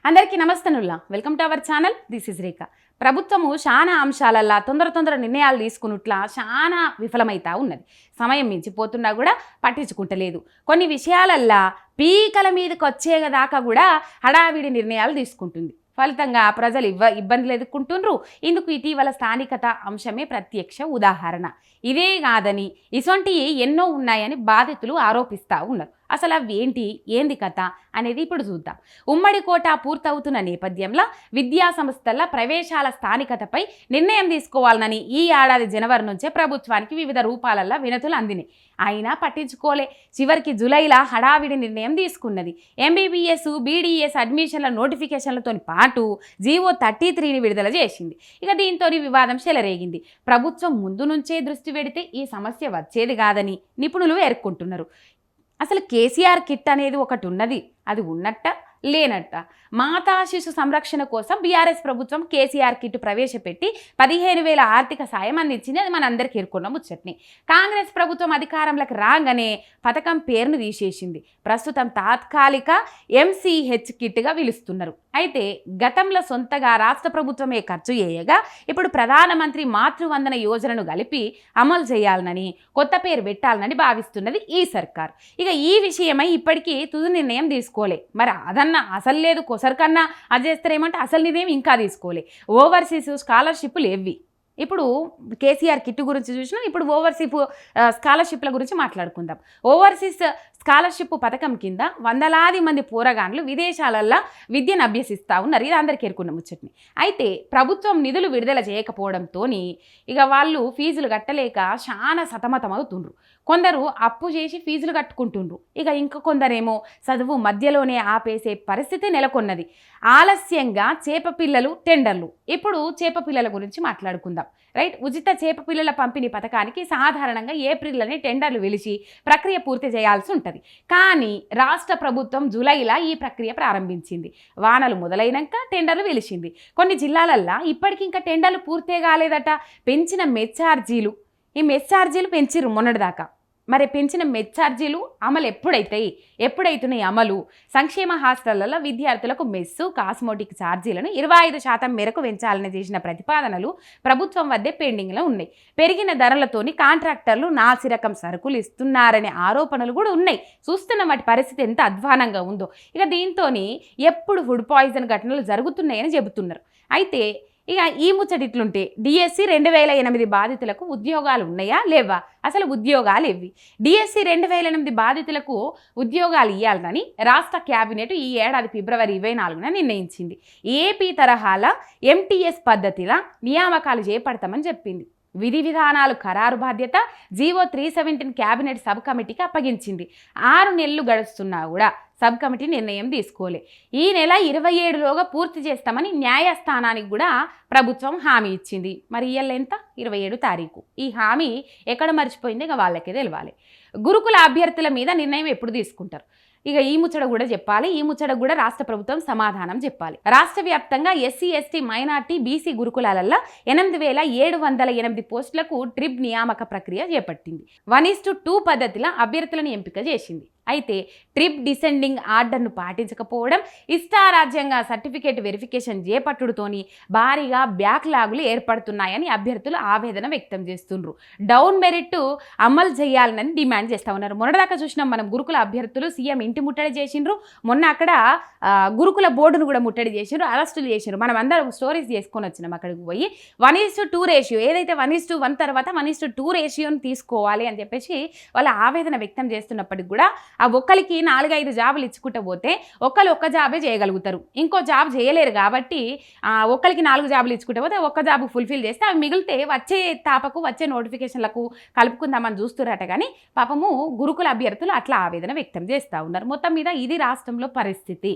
అందరికీ నమస్తనుల్లా welcome to our channel. This is Rekha. ప్రభుత్వము చాలా అంశాలల్లా తొందర నిర్ణయాలు తీసుకున్నట్లా చాలా విఫలమైతా ఉన్నది. సమయం మించిపోతున్నా కూడా పట్టించుకుంటలేదు. కొన్ని విషయాలల్లా పీకల మీదకి వచ్చేదాకా కూడా హడావిడి నిర్ణయాలు తీసుకుంటుంది. ఫలితంగా ప్రజలు ఇబ్బందులు ఎదుర్కొంటుండ్రు. ఇందుకు ఇటీవల స్థానికత అంశమే ప్రత్యక్ష ఉదాహరణ. ఇదే కాదని ఇసొంటివి ఎన్నో ఉన్నాయని బాధితులు ఆరోపిస్తూ ఉన్నారు. అసలు అవి ఏంది కథ అనేది ఇప్పుడు చూద్దాం. ఉమ్మడి కోటా పూర్తవుతున్న నేపథ్యంలో విద్యా సంస్థల ప్రవేశాల స్థానికతపై నిర్ణయం తీసుకోవాలని ఈ ఏడాది జనవరి నుంచే ప్రభుత్వానికి వివిధ రూపాలల్లో వినతులు అందినాయి. అయినా పట్టించుకోలే. చివరికి జూలైలో హడావిడి నిర్ణయం తీసుకున్నది. ఎంబీబీఎస్ బీడీఎస్ అడ్మిషన్ల నోటిఫికేషన్లతో పాటు జీవో 33ని విడుదల చేసింది. ఇక దీంతో వివాదం చెలరేగింది. ప్రభుత్వం ముందు నుంచే దృష్టి పెడితే ఈ సమస్య వచ్చేది కాదని నిపుణులు పేర్కొంటున్నారు. అసలు కేసీఆర్ కిట్ అనేది ఒకటి ఉన్నది, అది ఉన్నట్ట లేనట్ట. మాతా శిశు సంరక్షణ కోసం బీఆర్ఎస్ ప్రభుత్వం కేసీఆర్ కిట్ ప్రవేశపెట్టి 15,000 ఆర్థిక సాయం అందించింది. అది మనందరికీ ఎరుకున్న ముచ్చట్ని. కాంగ్రెస్ ప్రభుత్వం అధికారంలోకి రాగానే పథకం పేరును తీసేసింది. ప్రస్తుతం తాత్కాలిక MCH కిట్గా పిలుస్తున్నారు. అయితే గతంలో సొంతగా రాష్ట్ర ప్రభుత్వమే ఖర్చు చేయగా ఇప్పుడు ప్రధానమంత్రి మాతృవందన యోజనను కలిపి అమలు చేయాలనని కొత్త పేరు పెట్టాలనని భావిస్తున్నది ఈ సర్కార్. ఇక ఈ విషయమై ఇప్పటికీ తుది నిర్ణయం తీసుకోలే. మరి అదన్నా అసలు లేదు, కొసరికన్నా అది చేస్తారేమంటే అసలు నిర్ణయం ఇంకా తీసుకోలే. ఓవర్సీస్ స్కాలర్షిప్లు ఏవి ఇప్పుడు కేసీఆర్ కిట్ గురించి చూసినా, ఇప్పుడు ఓవర్సీస్ స్కాలర్షిప్ల గురించి మాట్లాడుకుందాం. ఓవర్సీస్ స్కాలర్షిప్ పథకం కింద వందలాది మంది పోరగాన్లు విదేశాలల్లో విద్యను అభ్యసిస్తూ ఉన్నారు. ఇది అందరికీ ఎరుకున్న ముచ్చట్ని. అయితే ప్రభుత్వం నిధులు విడుదల చేయకపోవడంతో ఇక వాళ్ళు ఫీజులు కట్టలేక చాలా సతమతమవుతుండ్రు. కొందరు అప్పు చేసి ఫీజులు కట్టుకుంటుండ్రు. ఇక ఇంక కొందరేమో చదువు మధ్యలోనే ఆపేసే పరిస్థితి నెలకొన్నది. ఆలస్యంగా చేపపిల్లలు టెండర్లు. ఇప్పుడు చేపపిల్లల గురించి మాట్లాడుకుందాం. రైట్. ఉచిత చేపపిల్లల పంపిణీ పథకానికి సాధారణంగా ఏప్రిల్లోనే టెండర్లు వెలిసి ప్రక్రియ పూర్తి చేయాల్సి ఉంటుంది. కానీ రాష్ట్ర ప్రభుత్వం జూలైలో ఈ ప్రక్రియ ప్రారంభించింది. వానలు మొదలైనాక టెండర్లు వెలిసింది. కొన్ని జిల్లాలల్లో ఇప్పటికి ఇంకా టెండర్లు పూర్తే కాలేదట. పెంచిన మెస్ ఛార్జీలు, ఈ మెస్ ఛార్జీలు పెంచిర్రు మొన్నటిదాకా. మరి పెంచిన మెస్ ఛార్జీలు అమలు ఎప్పుడైతున్నాయి అమలు? సంక్షేమ హాస్టళ్లలో విద్యార్థులకు మెస్సు కాస్మోటిక్ ఛార్జీలను 25% మేరకు పెంచాలని చేసిన ప్రతిపాదనలు ప్రభుత్వం వద్దే పెండింగ్లో ఉన్నాయి. పెరిగిన ధరలతోని కాంట్రాక్టర్లు నాసిరకం సరుకులు ఇస్తున్నారనే ఆరోపణలు కూడా ఉన్నాయి. చూస్తున్న వాటి పరిస్థితి ఎంత అధ్వానంగా ఉందో. ఇక దీంతో ఎప్పుడు ఫుడ్ పాయిజన్ ఘటనలు జరుగుతున్నాయని చెబుతున్నారు. అయితే ఇక ఈ ముచ్చటిట్లుంటే డిఎస్సి 2008 బాధితులకు ఉద్యోగాలు ఉన్నాయా లేవా? అసలు ఉద్యోగాలు ఇవి. డిఎస్సి 2008 బాధితులకు ఉద్యోగాలు ఇవ్వాలని రాష్ట్ర క్యాబినెట్ ఈ ఏడాది ఫిబ్రవరి 24న నిర్ణయించింది. ఏపీ తరహాల MTS పద్ధతిలో నియామకాలు చేపడతామని చెప్పింది. విధి విధానాలు ఖరారు బాధ్యత జీవో 317 క్యాబినెట్ సబ్ కమిటీకి అప్పగించింది. 6 నెలలు గడుస్తున్నా కూడా సబ్ కమిటీ నిర్ణయం తీసుకోలే. ఈ నెల 27లోగా పూర్తి చేస్తామని న్యాయస్థానానికి కూడా ప్రభుత్వం హామీ ఇచ్చింది. మరి ఇవాళ ఎంత? 27 తారీఖు. ఈ హామీ ఎక్కడ మర్చిపోయింది? ఇక వాళ్ళకే తెలవాలి. గురుకుల అభ్యర్థుల మీద నిర్ణయం ఎప్పుడు తీసుకుంటారు? ఇక ఈ ముచ్చట కూడా చెప్పాలి. ఈ ముచ్చట కూడా రాష్ట్ర ప్రభుత్వం సమాధానం చెప్పాలి. రాష్ట్ర వ్యాప్తంగా SC ST మైనార్టీ BC గురుకులాలలో 8,708 పోస్టులకు ట్రిప్ నియామక ప్రక్రియ చేపట్టింది. 1:2 పద్ధతిలో అభ్యర్థులను ఎంపిక చేసింది. అయితే ట్రిప్ డిసెండింగ్ ఆర్డర్ను పాటించకపోవడం, ఇష్టారాజ్యంగా సర్టిఫికేట్ వెరిఫికేషన్ చేపట్టుడుతోని భారీగా బ్యాక్లాగులు ఏర్పడుతున్నాయని అభ్యర్థులు ఆవేదన వ్యక్తం చేస్తుండ్రు. డౌన్ మెరిట్ అమలు చేయాలని డిమాండ్ చేస్తూ ఉన్నారు. మొన్నటిదాకా చూసినాం మనం, గురుకుల అభ్యర్థులు సీఎం ఇంటి ముట్టడి చేసిండ్రు. మొన్న అక్కడ గురుకుల బోర్డును కూడా ముట్టడి చేసిండ్రు, అరెస్టులు చేసిండ్రు. మనం అందరం స్టోరీస్ చేసుకొని వచ్చినాం. అక్కడికి పోయి 1:2 రేషియో, ఏదైతే 1:1 తర్వాత 1:2 రేషియోని తీసుకోవాలి అని చెప్పేసి వాళ్ళ ఆవేదన వ్యక్తం చేస్తున్నప్పటికి కూడా ఆ ఒక్కరికి 4-5 జాబులు ఇచ్చుకుంటూ పోతే ఒక్క జాబే చేయగలుగుతారు, ఇంకో జాబ్ చేయలేరు. కాబట్టి ఒక్కరికి 4 జాబులు ఇచ్చుకుంటూ పోతే ఒక్క జాబు ఫుల్ఫిల్ చేస్తే అవి మిగిలితే వచ్చే తాపకు వచ్చే నోటిఫికేషన్లకు కలుపుకుందామని చూస్తున్నట్ట. కానీ పాపము గురుకుల అభ్యర్థులు అట్లా ఆవేదన వ్యక్తం చేస్తూ ఉన్నారు. మొత్తం మీద ఇది రాష్ట్రంలో పరిస్థితి.